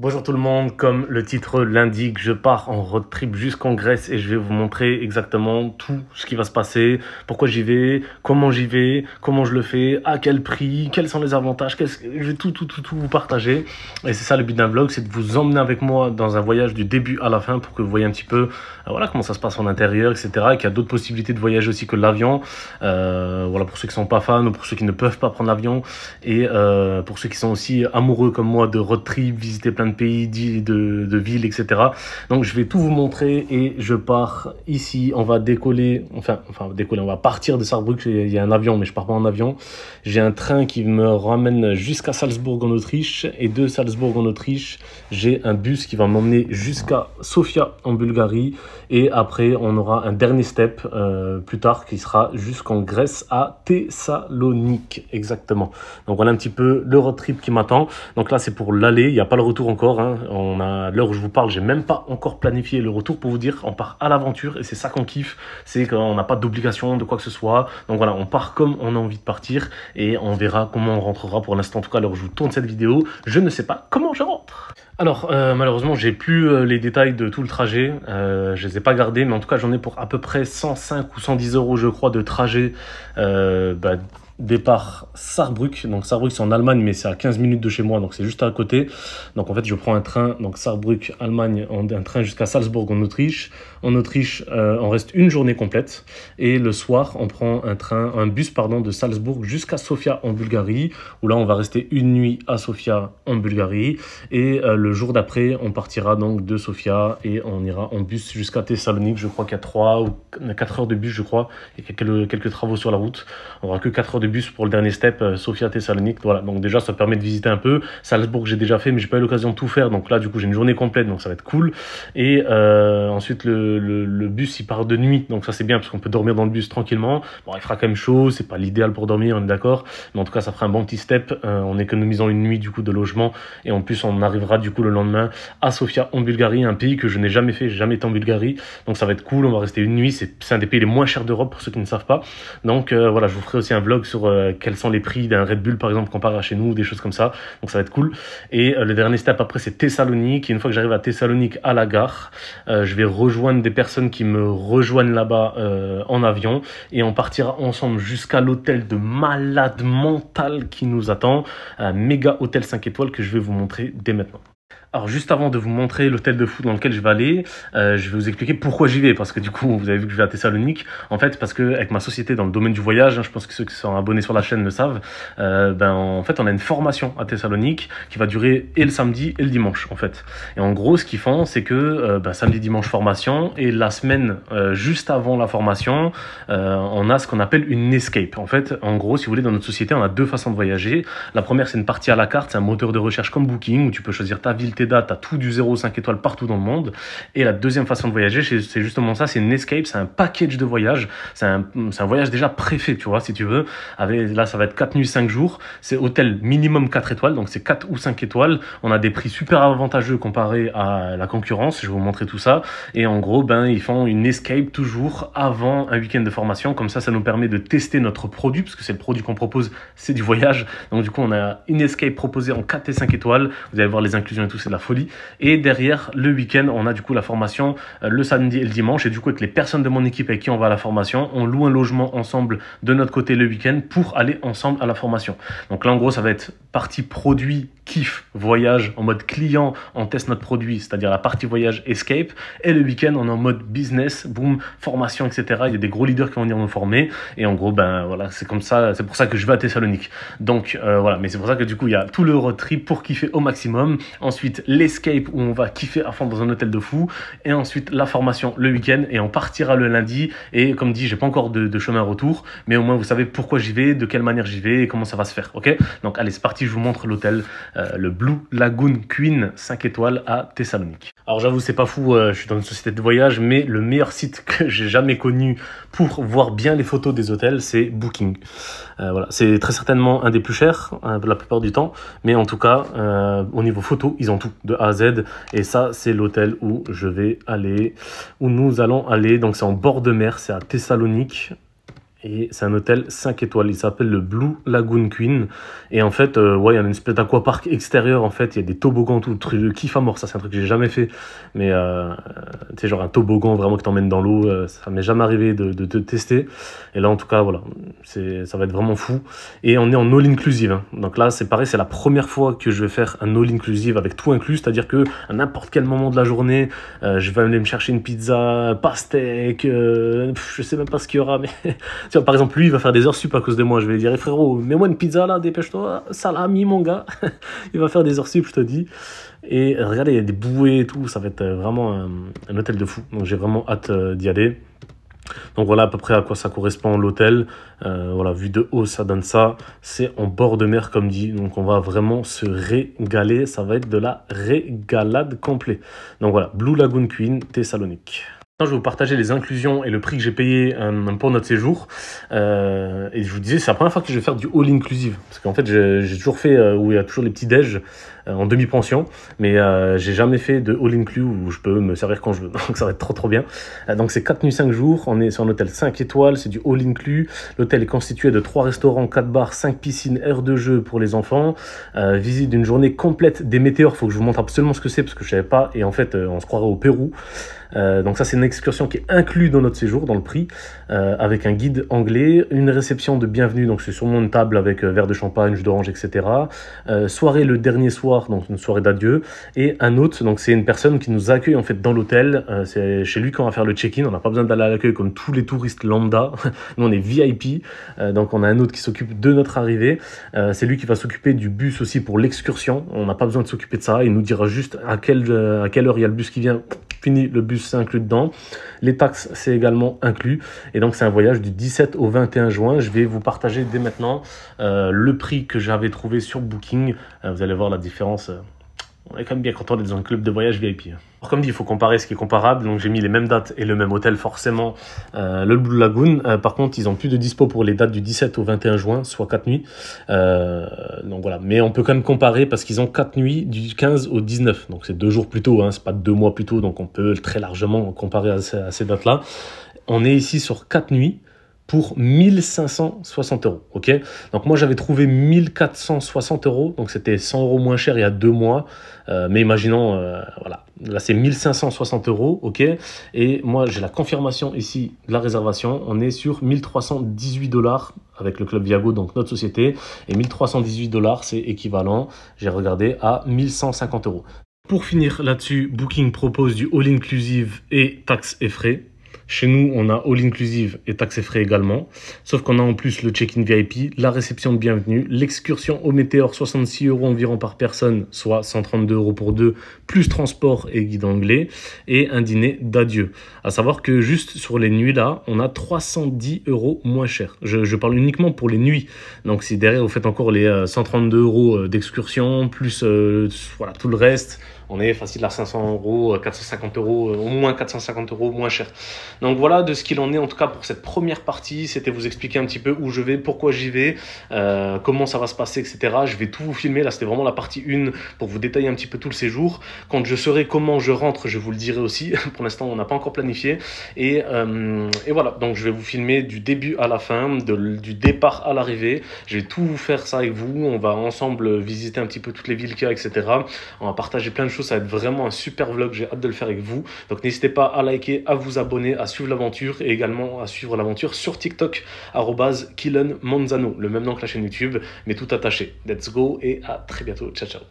Bonjour tout le monde, comme le titre l'indique, je pars en road trip jusqu'en Grèce et je vais vous montrer exactement tout ce qui va se passer, pourquoi j'y vais, comment je le fais, à quel prix, quels sont les avantages, je vais tout vous partager. Et c'est ça le but d'un vlog, c'est de vous emmener avec moi dans un voyage du début à la fin pour que vous voyez un petit peu voilà, comment ça se passe en intérieur, etc. Et qu'il y a d'autres possibilités de voyage aussi que l'avion, voilà, pour ceux qui sont pas fans ou pour ceux qui ne peuvent pas prendre l'avion et pour ceux qui sont aussi amoureux comme moi de road trip, visiter plein de pays, de villes, etc. Donc je vais tout vous montrer et je pars ici. On va décoller, on va partir de Saarbrück. Il y a un avion, mais je pars pas en avion. J'ai un train qui me ramène jusqu'à Salzbourg en Autriche et de Salzbourg en Autriche, j'ai un bus qui va m'emmener jusqu'à Sofia en Bulgarie et après on aura un dernier step plus tard qui sera jusqu'en Grèce à Thessalonique exactement. Donc voilà un petit peu le road trip qui m'attend. Donc là c'est pour l'aller, il n'y a pas le retour encore. On a l'heure où je vous parle, j'ai même pas encore planifié le retour pour vous dire, on part à l'aventure et c'est ça qu'on kiffe, c'est qu'on n'a pas d'obligation de quoi que ce soit. Donc voilà, on part comme on a envie de partir et on verra comment on rentrera. Pour l'instant, en tout cas, à l'heure où je vous tourne cette vidéo, je ne sais pas comment je rentre. Alors malheureusement j'ai plus les détails de tout le trajet, je les ai pas gardés, mais en tout cas j'en ai pour à peu près 105 ou 110 euros je crois de trajet départ Saarbrück. Donc Saarbrück c'est en Allemagne mais c'est à 15 minutes de chez moi, donc c'est juste à côté. Donc en fait je prends un train, donc Saarbrück Allemagne, un train jusqu'à Salzbourg en Autriche. En Autriche on reste une journée complète et le soir on prend un bus de Salzbourg jusqu'à Sofia en Bulgarie, où là on va rester une nuit à Sofia en Bulgarie et le jour d'après on partira donc de Sofia et on ira en bus jusqu'à Thessalonique. Je crois qu'il y a 3 ou 4 heures de bus, je crois, et quelques travaux sur la route. On aura que 4 heures de bus pour le dernier step, Sofia Thessalonique. Voilà, donc déjà ça permet de visiter un peu. Salzbourg j'ai déjà fait mais j'ai pas eu l'occasion de tout faire, donc là du coup j'ai une journée complète, donc ça va être cool. Et ensuite le bus il part de nuit, donc ça c'est bien parce qu'on peut dormir dans le bus tranquillement. Bon, il fera quand même chaud, c'est pas l'idéal pour dormir, on est d'accord, mais en tout cas ça fera un bon petit step en économisant une nuit du coup de logement, et en plus on arrivera du coup le lendemain à Sofia en Bulgarie, un pays que je n'ai jamais fait, j'ai jamais été en Bulgarie, donc ça va être cool. On va rester une nuit, c'est un des pays les moins chers d'Europe pour ceux qui ne savent pas. Donc voilà, je vous ferai aussi un vlog sur quels sont les prix d'un Red Bull par exemple comparé à chez nous, des choses comme ça, donc ça va être cool. Et le dernier step après c'est Thessalonique, et une fois que j'arrive à Thessalonique à la gare, je vais rejoindre des personnes qui me rejoignent là-bas en avion, et on partira ensemble jusqu'à l'hôtel de malade mental qui nous attend, un méga hôtel 5 étoiles que je vais vous montrer dès maintenant. Alors juste avant de vous montrer l'hôtel de fou dans lequel je vais aller, je vais vous expliquer pourquoi j'y vais, parce que du coup vous avez vu que je vais à Thessalonique. En fait parce que avec ma société dans le domaine du voyage, je pense que ceux qui sont abonnés sur la chaîne le savent, en fait on a une formation à Thessalonique qui va durer et le samedi et le dimanche en fait. Et en gros ce qu'ils font c'est que samedi dimanche formation, et la semaine juste avant la formation on a ce qu'on appelle une escape. En fait en gros si vous voulez, dans notre société on a deux façons de voyager. La première c'est une partie à la carte, c'est un moteur de recherche comme Booking où tu peux choisir ta ville, tes dates, à tout du 0 au 5 étoiles partout dans le monde. Et la deuxième façon de voyager, c'est justement ça, c'est une escape, c'est un package de voyage, c'est un voyage déjà préfet, tu vois, si tu veux. Là, ça va être 4 nuits, 5 jours, c'est hôtel minimum 4 étoiles, donc c'est 4 ou 5 étoiles. On a des prix super avantageux comparé à la concurrence, je vais vous montrer tout ça. Et en gros, ils font une escape toujours avant un week-end de formation, comme ça nous permet de tester notre produit, parce que c'est le produit qu'on propose, c'est du voyage. Donc du coup, on a une escape proposée en 4 et 5 étoiles, vous allez voir les inclusions et tout, c'est de la folie. Et derrière le week-end on a du coup la formation le samedi et le dimanche, et du coup avec les personnes de mon équipe avec qui on va à la formation, on loue un logement ensemble de notre côté le week-end pour aller ensemble à la formation. Donc là en gros ça va être partie produit, kiff, voyage, en mode client, on teste notre produit, c'est-à-dire la partie voyage escape, et le week-end on est en mode business, boom, formation, etc. Il y a des gros leaders qui vont venir nous former, et en gros voilà, c'est comme ça, c'est pour ça que je vais à Thessalonique. Donc voilà, mais c'est pour ça que du coup il y a tout le road trip pour kiffer au maximum, ensuite l'escape où on va kiffer à fond dans un hôtel de fou, et ensuite la formation le week-end, et on partira le lundi. Et comme dit, j'ai pas encore de chemin retour, mais au moins vous savez pourquoi j'y vais, de quelle manière j'y vais et comment ça va se faire, ok? Donc allez, c'est parti, je vous montre l'hôtel, le Blue Lagoon Queen 5 étoiles à Thessalonique. Alors j'avoue c'est pas fou, je suis dans une société de voyage, mais le meilleur site que j'ai jamais connu pour voir bien les photos des hôtels, c'est Booking. Voilà, c'est très certainement un des plus chers la plupart du temps, mais en tout cas au niveau photo ils ont tout de A à Z, et ça c'est l'hôtel où nous allons aller. Donc c'est en bord de mer, c'est à Thessalonique. Et c'est un hôtel 5 étoiles, il s'appelle le Blue Lagoon Queen. Et en fait, ouais, il y a une espèce d'aquapark extérieur, en fait, il y a des toboggans, tout, truc de kiff à mort, ça c'est un truc que j'ai jamais fait. Mais, tu sais, genre un toboggan vraiment qui t'emmène dans l'eau, ça m'est jamais arrivé de tester. Et là, en tout cas, voilà, ça va être vraiment fou. Et on est en all inclusive, hein. Donc là, c'est pareil, c'est la première fois que je vais faire un all inclusive avec tout inclus, c'est-à-dire que à n'importe quel moment de la journée, je vais aller me chercher une pizza, pastèque, je sais même pas ce qu'il y aura, mais... Tu vois, par exemple, lui, il va faire des heures sup à cause de moi. Je vais lui dire, frérot, mets-moi une pizza là, dépêche-toi. Salami, mon gars. Il va faire des heures sup, je te dis. Et regardez, il y a des bouées et tout. Ça va être vraiment un hôtel de fou. Donc, j'ai vraiment hâte d'y aller. Donc, voilà à peu près à quoi ça correspond l'hôtel. Voilà, vu de haut, ça donne ça. C'est en bord de mer, comme dit. Donc, on va vraiment se régaler. Ça va être de la régalade complet. Donc, voilà, Blue Lagoon Queen, Thessalonique. Je vais vous partager les inclusions et le prix que j'ai payé pour notre séjour. Et je vous disais, c'est la première fois que je vais faire du all inclusive. Parce qu'en fait, j'ai toujours fait où il y a toujours les petits déj en demi-pension. Mais j'ai jamais fait de all inclus où je peux me servir quand je veux. Donc ça va être trop bien. Donc c'est 4 nuits, 5 jours. On est sur un hôtel 5 étoiles. C'est du all inclus. L'hôtel est constitué de 3 restaurants, 4 bars, 5 piscines, aires de jeu pour les enfants. Visite d'une journée complète des météores. Il faut que je vous montre absolument ce que c'est parce que je savais pas. Et en fait, on se croirait au Pérou. Donc ça c'est une excursion qui est inclue dans notre séjour, dans le prix, avec un guide anglais, une réception de bienvenue, donc c'est sûrement une table avec verre de champagne, jus d'orange, etc. Soirée le dernier soir, donc une soirée d'adieu, et un hôte, donc c'est une personne qui nous accueille en fait dans l'hôtel, c'est chez lui qu'on va faire le check-in, on n'a pas besoin d'aller à l'accueil comme tous les touristes lambda, nous on est VIP, donc on a un hôte qui s'occupe de notre arrivée, c'est lui qui va s'occuper du bus aussi pour l'excursion, on n'a pas besoin de s'occuper de ça, il nous dira juste à quelle heure il y a le bus qui vient, fini, le bus c'est inclus dedans. Les taxes, c'est également inclus. Et donc, c'est un voyage du 17 au 21 juin. Je vais vous partager dès maintenant le prix que j'avais trouvé sur Booking. Vous allez voir la différence. On est quand même bien content d'être dans un club de voyage VIP. Alors, comme dit, il faut comparer ce qui est comparable. Donc, j'ai mis les mêmes dates et le même hôtel, forcément, le Blue Lagoon. Par contre, ils ont plus de dispo pour les dates du 17 au 21 juin, soit 4 nuits. Donc, voilà. Mais on peut quand même comparer parce qu'ils ont 4 nuits du 15 au 19. Donc, c'est 2 jours plus tôt, hein. C'est pas 2 mois plus tôt. Donc, on peut très largement comparer à ces dates-là. On est ici sur 4 nuits pour 1560 €, ok? Donc moi j'avais trouvé 1460 €, donc c'était 100 € moins cher il y a 2 mois, mais imaginons, voilà, là c'est 1560 €, ok? Et moi j'ai la confirmation ici de la réservation, on est sur 1318 $ avec le Club Viago, donc notre société, et 1318 $ c'est équivalent, j'ai regardé, à 1150 €. Pour finir là-dessus, Booking propose du all-inclusive et taxes et frais. Chez nous, on a all inclusive et taxes et frais également. Sauf qu'on a en plus le check-in VIP, la réception de bienvenue, l'excursion au Météor, 66 € environ par personne, soit 132 € pour deux, plus transport et guide anglais, et un dîner d'adieu. À savoir que juste sur les nuits là, on a 310 € moins cher. Je parle uniquement pour les nuits. Donc si derrière vous faites encore les 132 € d'excursion, plus voilà, tout le reste, on est facile à 500 €, 450 €, au moins 450 € moins cher. Donc voilà de ce qu'il en est en tout cas pour cette première partie. C'était vous expliquer un petit peu où je vais, pourquoi j'y vais, comment ça va se passer, etc. Je vais tout vous filmer. Là, c'était vraiment la partie 1 pour vous détailler un petit peu tout le séjour. Quand je saurai comment je rentre, je vous le dirai aussi. Pour l'instant, on n'a pas encore planifié. Et voilà, donc je vais vous filmer du début à la fin, du départ à l'arrivée. Je vais tout vous faire ça avec vous. On va ensemble visiter un petit peu toutes les villes qu'il y a, etc. On va partager plein de choses. Ça va être vraiment un super vlog. J'ai hâte de le faire avec vous. Donc n'hésitez pas à liker, à vous abonner, à suivre l'aventure et également à suivre l'aventure sur TikTok, @KillenMonzano, le même nom que la chaîne YouTube, mais tout attaché. Let's go et à très bientôt. Ciao, ciao.